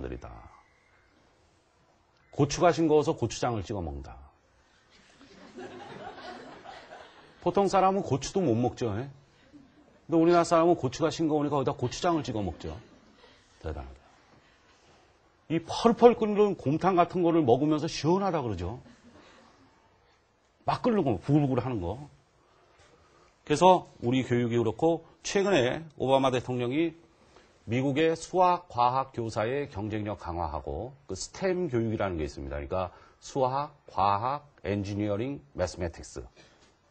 사람들이다. 고추가 싱거워서 고추장을 찍어 먹는다. 보통 사람은 고추도 못 먹죠. 근데 우리나라 사람은 고추가 싱거우니까 거기다 고추장을 찍어 먹죠. 대단하다. 이 펄펄 끓는 곰탕 같은 거를 먹으면서 시원하다 그러죠. 막 끓는 거, 부글부글 하는 거. 그래서 우리 교육이 그렇고, 최근에 오바마 대통령이 미국의 수학, 과학 교사의 경쟁력 강화하고, 그 스템 교육이라는 게 있습니다. 그러니까 수학, 과학, 엔지니어링, 매스매틱스.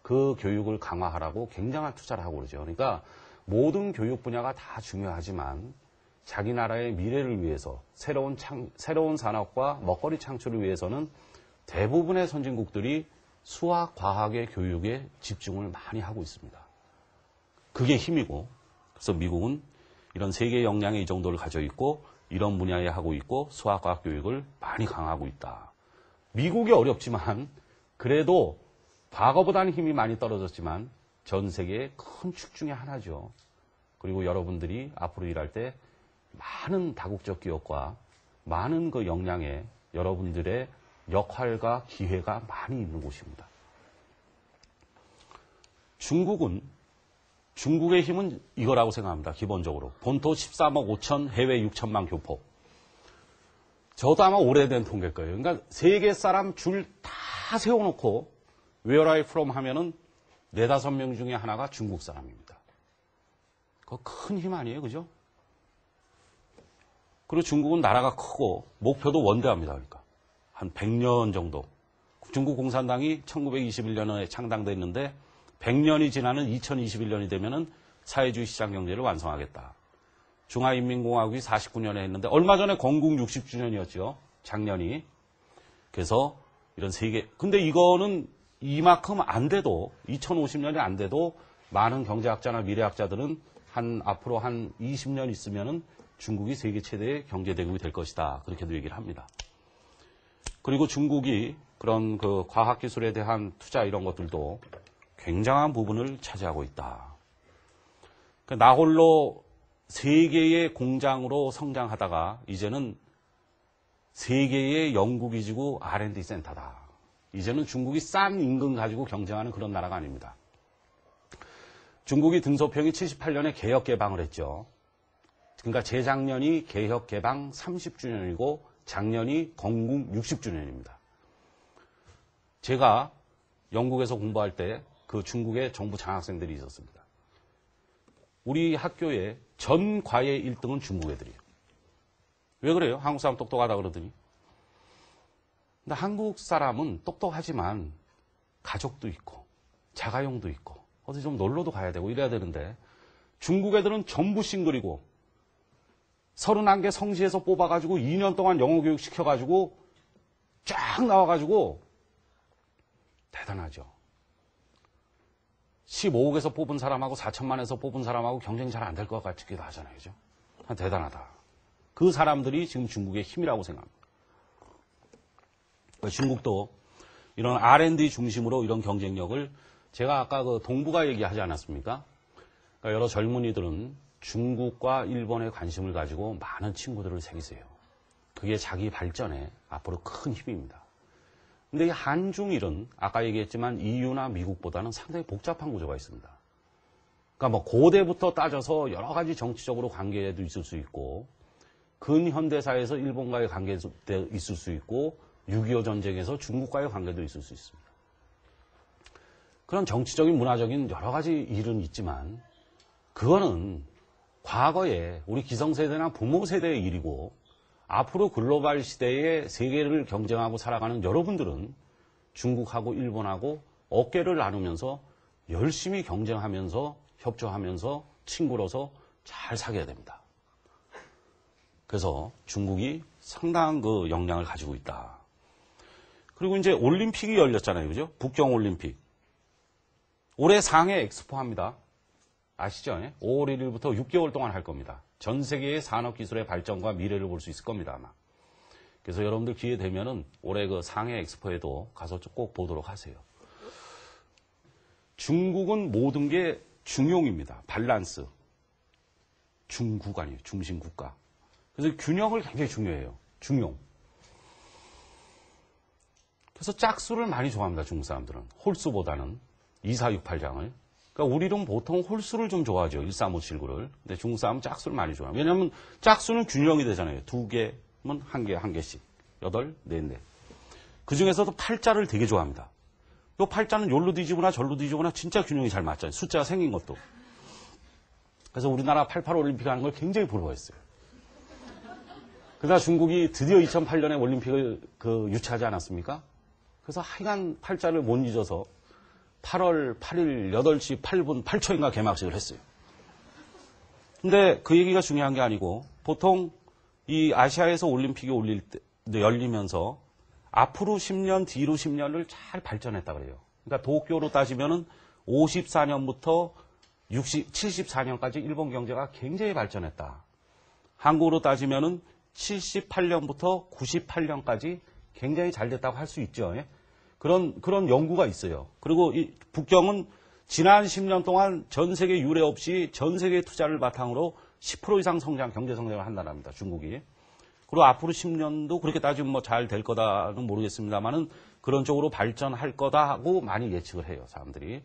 그 교육을 강화하라고 굉장한 투자를 하고 그러죠. 그러니까 모든 교육 분야가 다 중요하지만 자기 나라의 미래를 위해서 새로운 산업과 먹거리 창출을 위해서는 대부분의 선진국들이 수학, 과학의 교육에 집중을 많이 하고 있습니다. 그게 힘이고, 그래서 미국은 이런 세계 역량의 이 정도를 가지고 있고 이런 분야에 하고 있고 수학, 과학 교육을 많이 강화하고 있다. 미국이 어렵지만 그래도 과거보다는 힘이 많이 떨어졌지만 전 세계의 큰 축 중에 하나죠. 그리고 여러분들이 앞으로 일할 때 많은 다국적 기업과 많은 그 역량에 여러분들의 역할과 기회가 많이 있는 곳입니다. 중국의 힘은 이거라고 생각합니다. 기본적으로. 본토 13억 5천, 해외 6천만 교포. 저도 아마 오래된 통계일 거예요. 그러니까 세계 사람 줄 다 세워놓고 Where are you from 하면은 4-5명 중에 하나가 중국 사람입니다. 그거 큰 힘 아니에요, 그죠? 그리고 중국은 나라가 크고 목표도 원대합니다. 그러니까 한 100년 정도. 중국 공산당이 1921년에 창당됐는데 100년이 지나는 2021년이 되면은 사회주의 시장 경제를 완성하겠다. 중화인민공화국이 49년에 했는데 얼마 전에 건국 60주년이었죠. 작년이. 그래서 이런 세계. 근데 이거는 이만큼 안 돼도 2050년이 안 돼도 많은 경제학자나 미래학자들은 앞으로 한 20년 있으면은 중국이 세계 최대의 경제대국이 될 것이다. 그렇게도 얘기를 합니다. 그리고 중국이 그런 그 과학기술에 대한 투자 이런 것들도 굉장한 부분을 차지하고 있다. 나 홀로 세계의 공장으로 성장하다가 이제는 세계의 연구기지고 R&D 센터다. 이제는 중국이 싼 임금 가지고 경쟁하는 그런 나라가 아닙니다. 중국이 등소평이 78년에 개혁 개방을 했죠. 그러니까 재작년이 개혁 개방 30주년이고 작년이 건국 60주년입니다. 제가 영국에서 공부할 때 그 중국의 정부 장학생들이 있었습니다. 우리 학교의 전 과외 1등은 중국 애들이에요. 왜 그래요? 한국 사람 똑똑하다 그러더니. 근데 한국 사람은 똑똑하지만 가족도 있고 자가용도 있고 어디 좀 놀러도 가야 되고 이래야 되는데 중국 애들은 전부 싱글이고 31개 성시에서 뽑아가지고 2년 동안 영어 교육 시켜가지고 쫙 나와가지고 대단하죠. 15억에서 뽑은 사람하고 4천만에서 뽑은 사람하고 경쟁 잘 안 될 것 같기도 하잖아요. 그죠? 대단하다. 그 사람들이 지금 중국의 힘이라고 생각합니다. 중국도 이런 R&D 중심으로 이런 경쟁력을 제가 아까 그 동북아 얘기하지 않았습니까? 그러니까 여러 젊은이들은 중국과 일본에 관심을 가지고 많은 친구들을 사귀세요. 그게 자기 발전에 앞으로 큰 힘입니다. 근데 이 한중일은 아까 얘기했지만 EU나 미국보다는 상당히 복잡한 구조가 있습니다. 그러니까 뭐 고대부터 따져서 여러 가지 정치적으로 관계도 있을 수 있고 근현대사에서 일본과의 관계도 있을 수 있고 6.25 전쟁에서 중국과의 관계도 있을 수 있습니다. 그런 정치적인 문화적인 여러 가지 일은 있지만 그거는 과거에 우리 기성세대나 부모 세대의 일이고 앞으로 글로벌 시대에 세계를 경쟁하고 살아가는 여러분들은 중국하고 일본하고 어깨를 나누면서 열심히 경쟁하면서 협조하면서 친구로서 잘 사귀어야 됩니다. 그래서 중국이 상당한 그 역량을 가지고 있다. 그리고 이제 올림픽이 열렸잖아요. 그죠? 북경올림픽. 올해 상해 엑스포 합니다. 아시죠? 5월 1일부터 6개월 동안 할 겁니다. 전 세계의 산업기술의 발전과 미래를 볼 수 있을 겁니다, 아마. 그래서 여러분들 기회 되면은 올해 그 상해 엑스포에도 가서 꼭 보도록 하세요. 중국은 모든 게 중용입니다. 밸런스. 중국 아니에요. 중심 국가. 그래서 균형을 굉장히 중요해요. 중용. 그래서 짝수를 많이 좋아합니다. 중국 사람들은. 홀수보다는 2468장을. 그러니까 우리는 보통 홀수를 좀 좋아하죠. 13579를. 근데 중국 사람은 짝수를 많이 좋아해요. 왜냐하면 짝수는 균형이 되잖아요. 2개면 한 개씩. 8, 4. 그 중에서도 8자를 되게 좋아합니다. 이 8자는 요로 뒤지거나 절로 뒤지거나 진짜 균형이 잘 맞잖아요. 숫자가 생긴 것도. 그래서 우리나라 88 올림픽 하는 걸 굉장히 부러워했어요. 그러다 중국이 드디어 2008년에 올림픽을 유치하지 않았습니까? 그래서 하여간 8자를 못 잊어서 8월 8일 8시 8분 8초인가 개막식을 했어요. 근데 그 얘기가 중요한 게 아니고 보통 이 아시아에서 올림픽이 열리면서 앞으로 10년, 뒤로 10년을 잘 발전했다 그래요. 그러니까 도쿄로 따지면은 54년부터 74년까지 일본 경제가 굉장히 발전했다. 한국으로 따지면은 78년부터 98년까지 굉장히 잘 됐다고 할 수 있죠. 그런 연구가 있어요. 그리고 이 북경은 지난 10년 동안 전 세계 유례 없이 전 세계 투자를 바탕으로 10% 이상 경제 성장을 한다랍니다. 중국이. 그리고 앞으로 10년도 그렇게 따지면 뭐 잘 될 거다는 모르겠습니다만은 그런 쪽으로 발전할 거다 하고 많이 예측을 해요, 사람들이.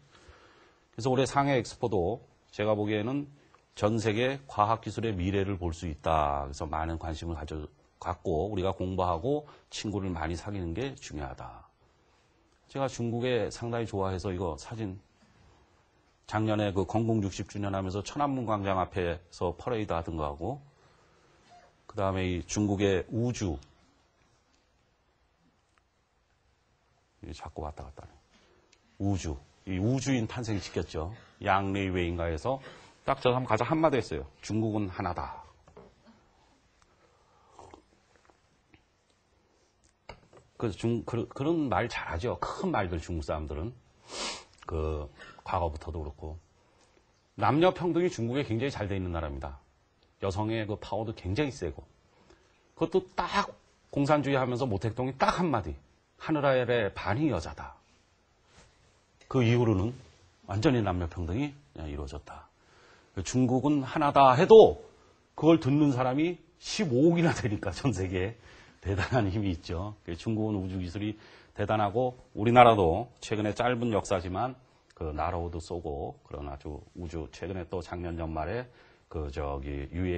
그래서 올해 상해 엑스포도 제가 보기에는 전 세계 과학기술의 미래를 볼 수 있다. 그래서 많은 관심을 갖고 우리가 공부하고 친구를 많이 사귀는 게 중요하다. 제가 중국에 상당히 좋아해서 이거 사진 작년에 그 건국 60주년 하면서 천안문 광장 앞에서 퍼레이드 하던 거하고 그 다음에 이 중국의 우주 자꾸 왔다 갔다 우주 이 우주인 탄생 시켰죠. 양레이웨이인가에서 딱 저 한번 가서 한마디 했어요. 중국은 하나다. 그래서 그런 말 잘하죠. 큰 말들 중국 사람들은 과거부터도 그렇고 남녀 평등이 중국에 굉장히 잘 돼 있는 나라입니다. 여성의 그 파워도 굉장히 세고 그것도 딱 공산주의 하면서 모택동이 딱 한마디 하늘 아래 반이 여자다. 그 이후로는 완전히 남녀 평등이 이루어졌다. 중국은 하나다 해도 그걸 듣는 사람이 15억이나 되니까 전 세계에 대단한 힘이 있죠. 중국은 우주기술이 대단하고 우리나라도 최근에 짧은 역사지만 나로우도 쏘고 그런 아주 우주 최근에 또 작년 연말에 UAE